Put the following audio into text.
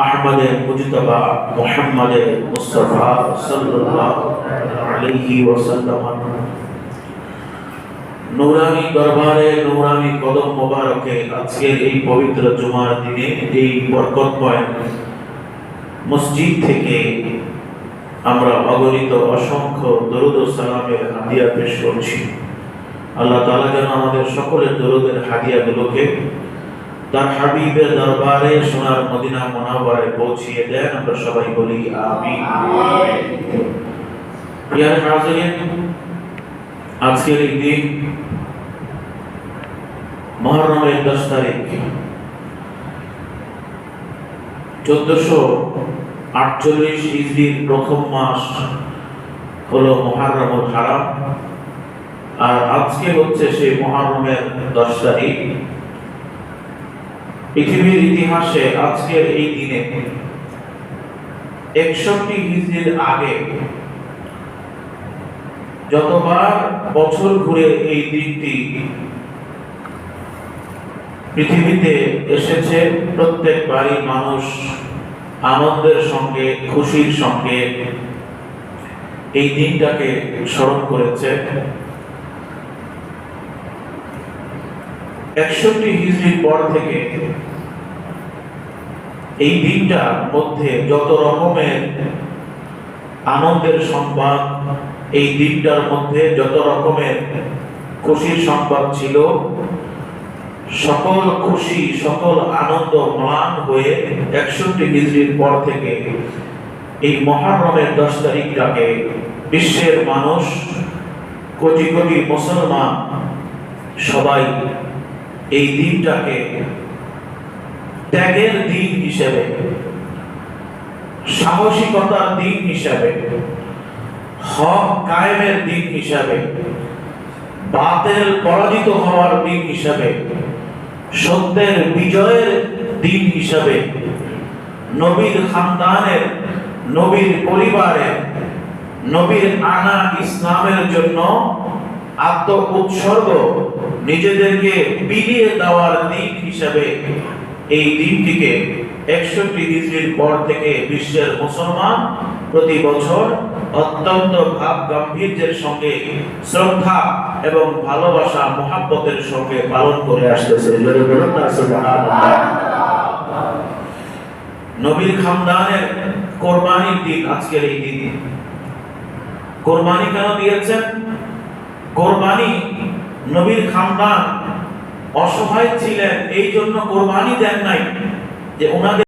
আহমদে মুজতবা মুহাম্মদে মুস্তাফা সাল্লাল্লাহু আলাইহি ওয়াসাল্লাম নূরানী দরবারে নূরানী কদম মোবারকে আজকের এই পবিত্র জুমার দিনে এই বরকতময় মসজিদ থেকে আমরা অগণিত অসংখ্য দরুদ ও সালামের হাদিয়া পেশ করছি। আল্লাহ তাআলা যেন আমাদের সকলের দরুদের হাদিয়াগুলোকে তার হাবিবের দরবারে সোনার মদিনা মুনাওয়ারায় পৌঁছিয়ে দেন। আমরা সবাই বলি আমিন। প্রিয় হাজিরিন, আজকের এই দিন মুহররমের 10 তারিখ 1448 হিজরির প্রথম মাস হলো মুহররমুল হারাম, আর আজকে হচ্ছে সেই মুহররমের 10 তারিখ। পৃথিবীর ইতিহাসে আজকের এই দিনে 61 হিজরির আগে যতবার বছর ঘুরে এই দিনটি পৃথিবীতে এসেছে, প্রত্যেকবারই মানুষ আনন্দের সঙ্গে খুশির সঙ্গে এই দিনটাকে স্মরণ করেছে। 61 হিজরির পর থেকে এই দিনটার মধ্যে যত রকমের আনন্দের সংবাদ, এই দিনটার মধ্যে যত রকমের খুশির সংবাদ ছিল, সকল খুশি সকল আনন্দ ম্লান হয়ে 61 হিজরির পর থেকে এই মুহররমের 10 তারিখটাকে বিশ্বের মানুষ, কোটি কোটি মুসলমান সবাই এই দিনটাকে ত্যাগের দিন হিসেবে, সাহসিকতার দিন হিসেবে, হক কায়েমের দিন হিসেবে, বাতিল পরাজিত হওয়ার দিন হিসেবে, সত্যের বিজয়ের দিন হিসেবে, নবীর খানদানের, নবীর পরিবারের, নবীর আনা ইসলামের জন্য আত্ম উৎসর্গ, নিজেদেরকে বিলিয়ে দেওয়ার দিন হিসেবে এই দিনটিকে 61 হিজরির পর থেকে বিশ্বের মুসলমান প্রতি বছর অত্যন্ত ভাব গাম্ভীর্যের সঙ্গে, শ্রদ্ধা এবং ভালোবাসা মহব্বতের সঙ্গে পালন করে আসতেছে। নবীর খানদানের কোরবানির দিন আজকের এই দিন। কোরবানি কেন দিয়েছেন? কোরবানি, নবীর খানদান অসহায় ছিলেন, এই জন্য কোরবানি দেন নাই যে ওনাদের